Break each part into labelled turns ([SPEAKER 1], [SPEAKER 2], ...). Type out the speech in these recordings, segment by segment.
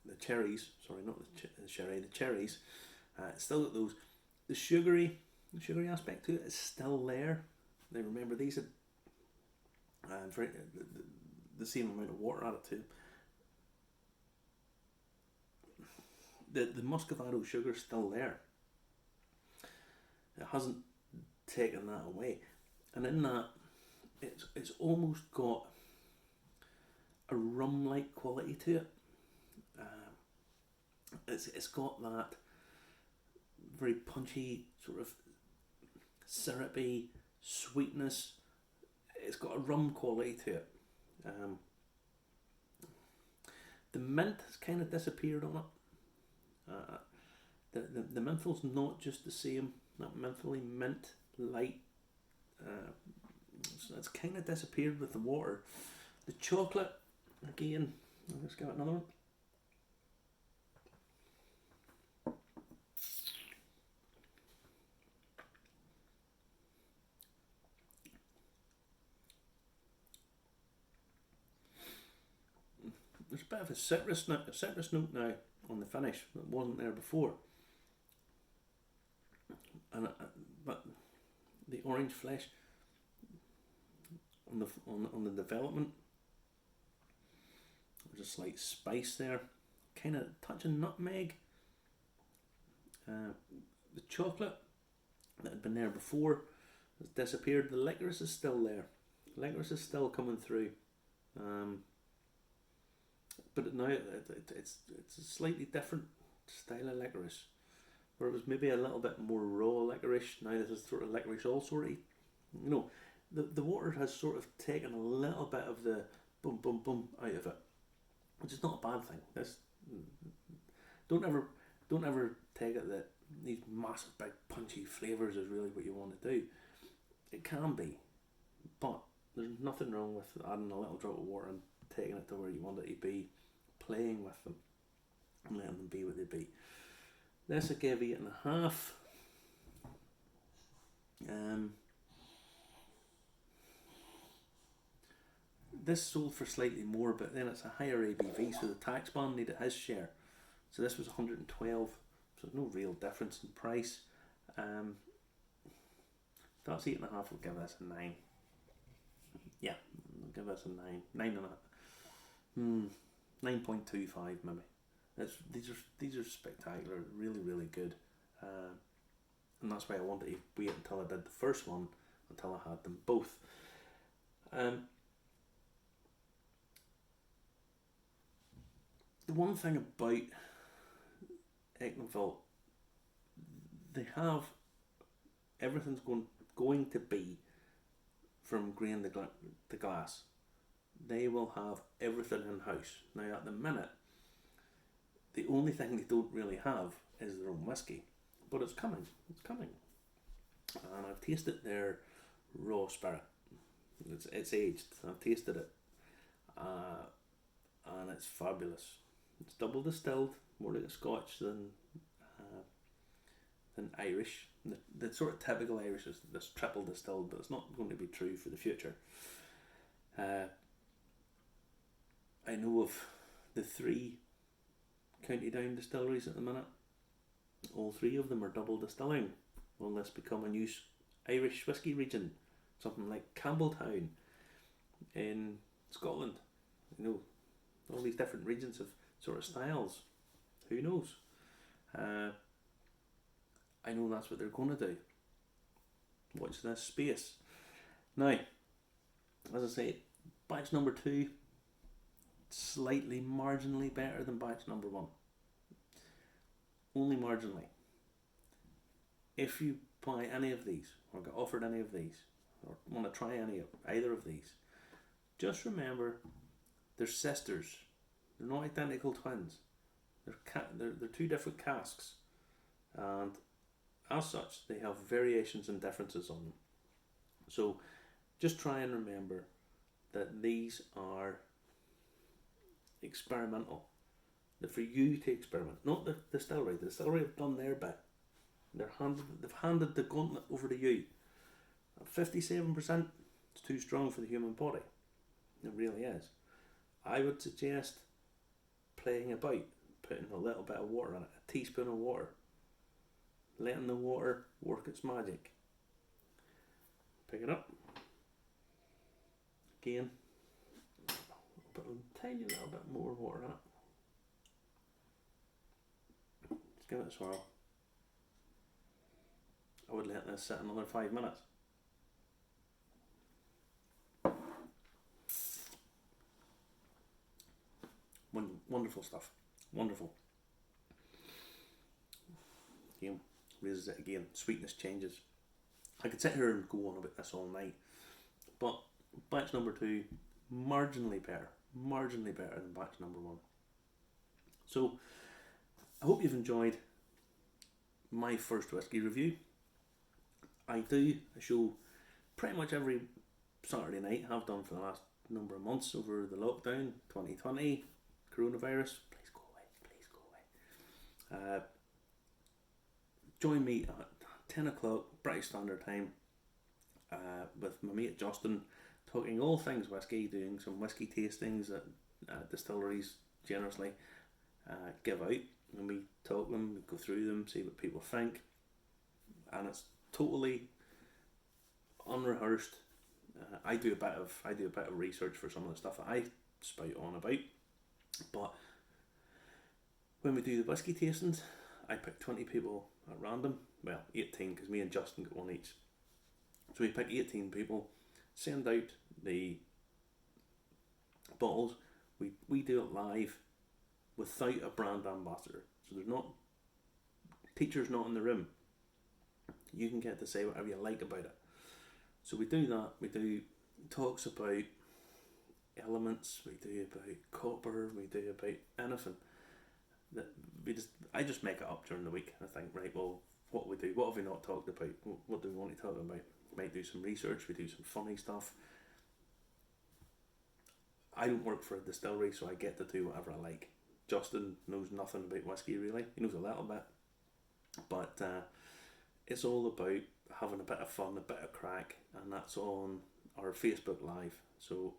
[SPEAKER 1] the cherries. Sorry, not the sherry. The cherries. It's still got those. The sugary aspect to it is still there. Now remember, these are the same amount of water added to them. The Muscovado sugar is still there. It hasn't taken that away, and in that, it's almost got a rum-like quality to it. It's got that very punchy sort of syrupy sweetness. It's got a rum quality to it. The mint has kind of disappeared on it. The menthol's not just the same. That mentholy mint light. So it's kind of disappeared with the water. The chocolate, again, I'll just give it another one. There's a bit of a citrus note now on the finish that wasn't there before, and but the orange flesh on the development, there's a slight spice there, kind of touch of nutmeg. The chocolate that had been there before has disappeared. The licorice is still there. Licorice is still coming through. But now it's a slightly different style of licorice, where it was maybe a little bit more raw licorice. Now this is sort of licorice all sorty. You know, the water has sort of taken a little bit of the boom boom boom out of it, which is not a bad thing. Don't ever take it that these massive big punchy flavours is really what you want to do. It can be, but there's nothing wrong with adding a little drop of water and taking it to where you want it to be, playing with them and letting them be what they be. This I gave 8.5. This sold for slightly more, but then it's a higher ABV, so the tax man needed his share. So this was 112, so there's no real difference in price. That's 8.5. We'll give this a 9. Yeah, we'll give this a 9. 9.25 maybe. These are spectacular, really really good, and that's why I wanted to wait until I did the first one, until I had them both. The one thing about Eckneville, they have everything's going to be from grain to glass. They will have everything in house. Now at the minute, the only thing they don't really have is their own whiskey, but it's coming. And I've tasted their raw spirit. It's aged. I've tasted it, and it's fabulous. It's double distilled, more like a Scotch than Irish. The sort of typical Irish is this triple distilled, but it's not going to be true for the future. I know of the 3 County Down distilleries at the minute. All 3 of them are double distilling. Will this become a new Irish whisky region? Something like Campbelltown in Scotland. You know, all these different regions of sort of styles. Who knows? I know that's what they're going to do. Watch this space. Now, as I say, batch number 2, slightly marginally better than batch number 1. Only marginally. If you buy any of these, or get offered any of these, or want to try either of these, just remember they're sisters. They're not identical twins. They're 2 different casks, and as such they have variations and differences on them. So just try and remember that these are experimental. They're for you to experiment, not the distillery. The distillery have done their bit. They've handed the gauntlet over to you. At 57%, it's too strong for the human body. It really is. I would suggest playing about, putting a little bit of water in it, a teaspoon of water, letting the water work its magic. Pick it up. Again, put a tiny little bit more water in it. Just give it a swirl. I would let this sit another 5 minutes. Wonderful stuff. Wonderful. Again, raises it again. Sweetness changes. I could sit here and go on about this all night, but batch number 2, marginally better than batch number 1. So I hope you've enjoyed my first whiskey review. I do a show pretty much every Saturday night, have done for the last number of months over the lockdown, 2020, coronavirus. Please go away. Join me at 10 o'clock British Standard Time with my mate Justin, talking all things whiskey, doing some whiskey tastings that distilleries generously give out, and we talk them, we go through them, see what people think, and it's totally unrehearsed. I do a bit of research for some of the stuff that I spout on about, but when we do the whiskey tastings, I pick 20 people at random. Well, 18, because me and Justin got one each. So we pick 18 people, send out the bottles. We do it live without a brand ambassador. So there's not, teacher's not in the room. You can get to say whatever you like about it. So we do that. We do talks about elements. We do about copper. We do about anything. I just make it up during the week. I think, right, well, what have we not talked about? What do we want to talk about? We might do some research. We do some funny stuff. I don't work for a distillery, so I get to do whatever I like. Justin knows nothing about whiskey really. He knows a little bit, but it's all about having a bit of fun, a bit of crack, and that's on our Facebook Live. So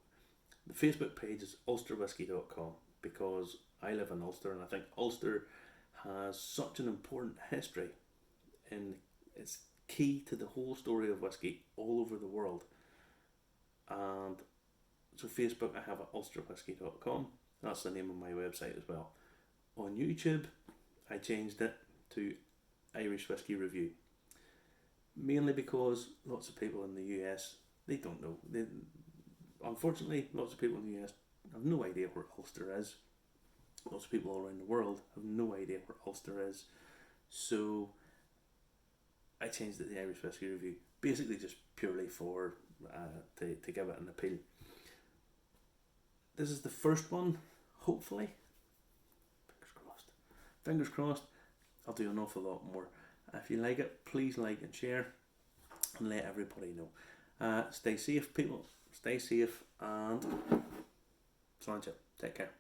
[SPEAKER 1] the Facebook page is ulsterwhiskey.com, because I live in Ulster, and I think Ulster has such an important history, and it's key to the whole story of whiskey all over the world. And so Facebook, I have at ulsterwhiskey.com. That's the name of my website as well. On YouTube, I changed it to Irish Whiskey Review, mainly because lots of people in the US, they don't know. Unfortunately, lots of people in the US have no idea where Ulster is. Lots of people all around the world have no idea where Ulster is. So I changed it to the Irish Whiskey Review, basically just purely for to give it an appeal. This is the first one, hopefully. Fingers crossed. I'll do an awful lot more. If you like it, please like and share, and let everybody know. Stay safe, people. Stay safe, and Sláinte. Take care.